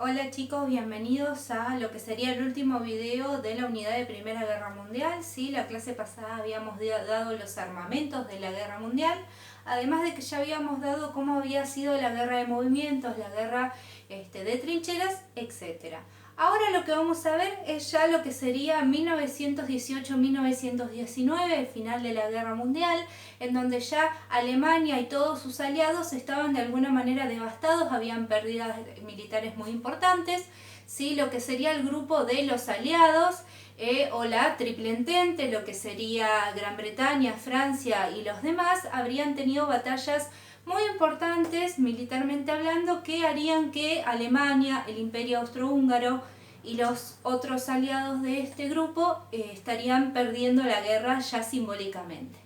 Hola chicos, bienvenidos a lo que sería el último video de la unidad de Primera Guerra Mundial. Sí, la clase pasada habíamos dado los armamentos de la Guerra Mundial, además de que ya habíamos dado cómo había sido la guerra de movimientos, la guerra de trincheras, etc. Ahora lo que vamos a ver es ya lo que sería 1918-1919, el final de la Guerra Mundial, en donde ya Alemania y todos sus aliados estaban de alguna manera devastados, habían pérdidas militares muy importantes, ¿sí? Lo que sería el grupo de los aliados o la Triple Entente, lo que sería Gran Bretaña, Francia y los demás, habrían tenido batallas muy importantes militarmente hablando que harían que Alemania, el Imperio Austrohúngaro y los otros aliados de este grupo estarían perdiendo la guerra ya simbólicamente.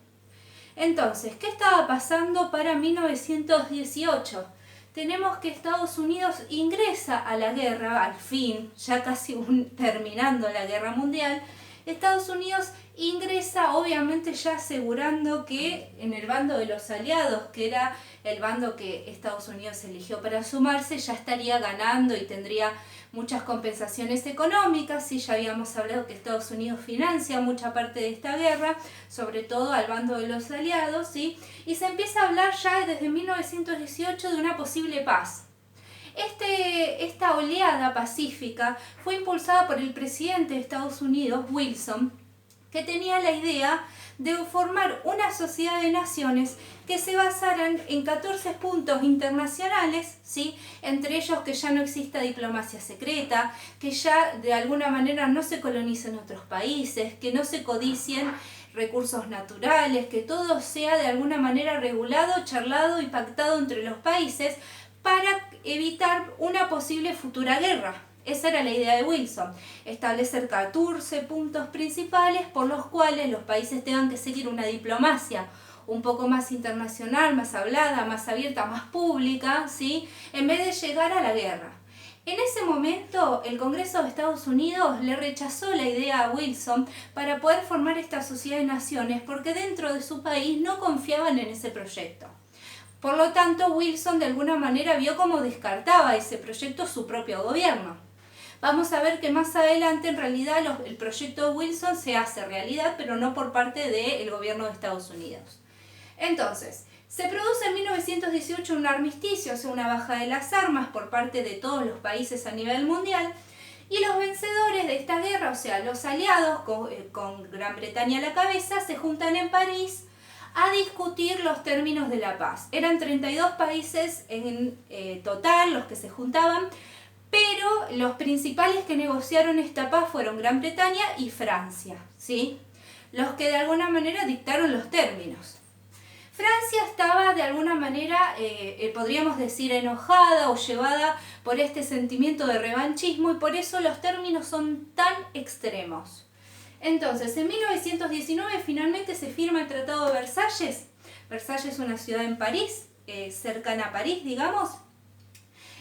Entonces, ¿qué estaba pasando para 1918? Tenemos que Estados Unidos ingresa a la guerra, al fin, ya casi terminando la guerra mundial. Estados Unidos ingresa obviamente ya asegurando que en el bando de los aliados, que era el bando que Estados Unidos eligió para sumarse, ya estaría ganando y tendría muchas compensaciones económicas. Sí, ya habíamos hablado que Estados Unidos financia mucha parte de esta guerra, sobre todo al bando de los aliados, ¿sí? Y se empieza a hablar ya desde 1918 de una posible paz. Esta oleada pacífica fue impulsada por el presidente de Estados Unidos, Wilson, que tenía la idea de formar una sociedad de naciones que se basaran en 14 puntos internacionales, ¿sí? Entre ellos que ya no exista diplomacia secreta, que ya de alguna manera no se colonicen otros países, que no se codicien recursos naturales, que todo sea de alguna manera regulado, charlado y pactado entre los países para evitar una posible futura guerra. Esa era la idea de Wilson, establecer 14 puntos principales por los cuales los países tengan que seguir una diplomacia un poco más internacional, más hablada, más abierta, más pública, ¿sí? En vez de llegar a la guerra. En ese momento, el Congreso de Estados Unidos le rechazó la idea a Wilson para poder formar esta sociedad de naciones porque dentro de su país no confiaban en ese proyecto. Por lo tanto, Wilson de alguna manera vio cómo descartaba ese proyecto su propio gobierno. Vamos a ver que más adelante en realidad el proyecto de Wilson se hace realidad, pero no por parte del gobierno de Estados Unidos. Entonces, se produce en 1918 un armisticio, o sea, una baja de las armas por parte de todos los países a nivel mundial, y los vencedores de esta guerra, o sea, los aliados con Gran Bretaña a la cabeza, se juntan en París a discutir los términos de la paz. Eran 32 países en total los que se juntaban, pero los principales que negociaron esta paz fueron Gran Bretaña y Francia, ¿sí? Los que de alguna manera dictaron los términos. Francia estaba de alguna manera, podríamos decir, enojada o llevada por este sentimiento de revanchismo y por eso los términos son tan extremos. Entonces, en 1919 finalmente se firma el Tratado de Versalles. Versalles es una ciudad en París, cercana a París, digamos,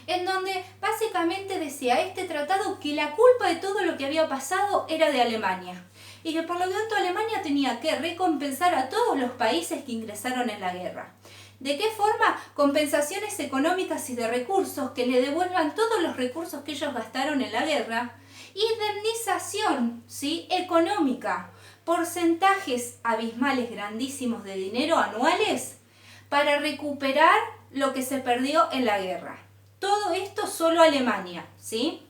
en donde básicamente decía este tratado que la culpa de todo lo que había pasado era de Alemania y que por lo tanto Alemania tenía que recompensar a todos los países que ingresaron en la guerra. ¿De qué forma? Compensaciones económicas y de recursos que le devuelvan todos los recursos que ellos gastaron en la guerra. Indemnización, ¿sí? Económica, porcentajes abismales grandísimos de dinero anuales para recuperar lo que se perdió en la guerra. Todo esto solo Alemania, ¿sí?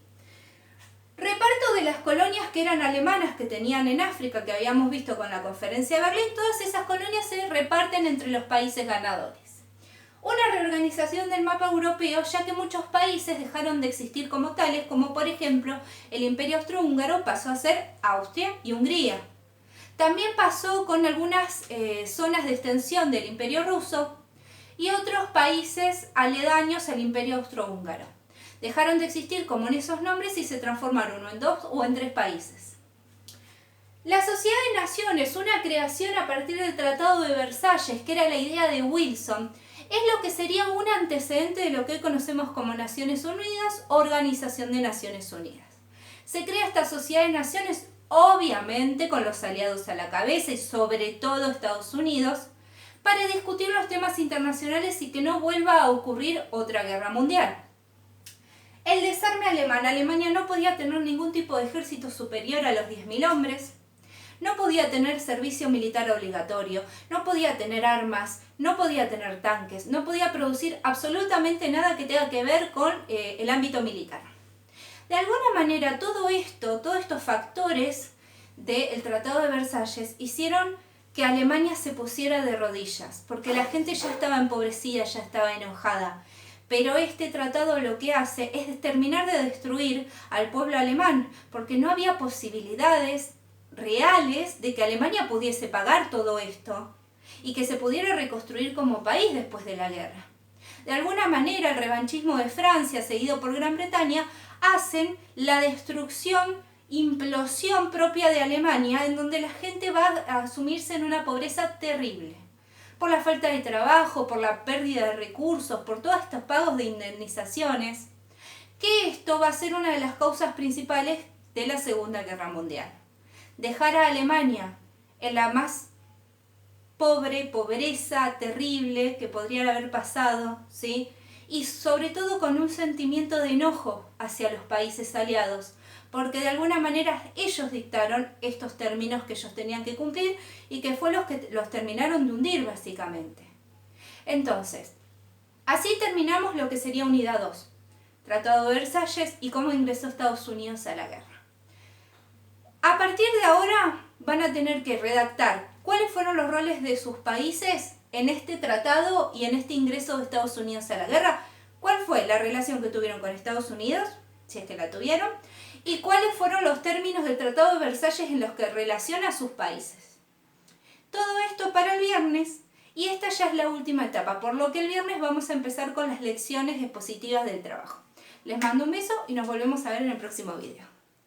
Reparto de las colonias que eran alemanas que tenían en África, que habíamos visto con la conferencia de Berlín, todas esas colonias se reparten entre los países ganadores. Una reorganización del mapa europeo, ya que muchos países dejaron de existir como tales, como por ejemplo el Imperio Austrohúngaro pasó a ser Austria y Hungría. También pasó con algunas zonas de extensión del Imperio Ruso y otros países aledaños al Imperio Austrohúngaro. Dejaron de existir como en esos nombres y se transformaron uno en dos o en tres países. La Sociedad de Naciones, una creación a partir del Tratado de Versalles, que era la idea de Wilson, es lo que sería un antecedente de lo que hoy conocemos como Naciones Unidas, Organización de Naciones Unidas. Se crea esta Sociedad de Naciones, obviamente con los aliados a la cabeza y sobre todo Estados Unidos, para discutir los temas internacionales y que no vuelva a ocurrir otra guerra mundial. El desarme alemán, Alemania no podía tener ningún tipo de ejército superior a los 10.000 hombres, no podía tener servicio militar obligatorio, no podía tener armas, no podía tener tanques, no podía producir absolutamente nada que tenga que ver con el ámbito militar. De alguna manera, todos estos factores del Tratado de Versalles hicieron que Alemania se pusiera de rodillas, porque la gente ya estaba empobrecida, ya estaba enojada. Pero este tratado lo que hace es terminar de destruir al pueblo alemán, porque no había posibilidades reales de que Alemania pudiese pagar todo esto y que se pudiera reconstruir como país después de la guerra. De alguna manera, el revanchismo de Francia, seguido por Gran Bretaña, hacen la destrucción, implosión propia de Alemania, en donde la gente va a sumirse en una pobreza terrible. Por la falta de trabajo, por la pérdida de recursos, por todos estos pagos de indemnizaciones, que esto va a ser una de las causas principales de la Segunda Guerra Mundial. Dejar a Alemania en la más pobreza terrible que podrían haber pasado, ¿sí? Y sobre todo con un sentimiento de enojo hacia los países aliados, porque de alguna manera ellos dictaron estos términos que ellos tenían que cumplir y que fue los que los terminaron de hundir básicamente. Entonces, así terminamos lo que sería Unidad 2, Tratado de Versalles y cómo ingresó Estados Unidos a la guerra. A partir de ahora van a tener que redactar cuáles fueron los roles de sus países en este tratado y en este ingreso de Estados Unidos a la guerra, cuál fue la relación que tuvieron con Estados Unidos, si es que la tuvieron, y cuáles fueron los términos del Tratado de Versalles en los que relaciona a sus países. Todo esto para el viernes, y esta ya es la última etapa, por lo que el viernes vamos a empezar con las lecciones expositivas del trabajo. Les mando un beso y nos volvemos a ver en el próximo video.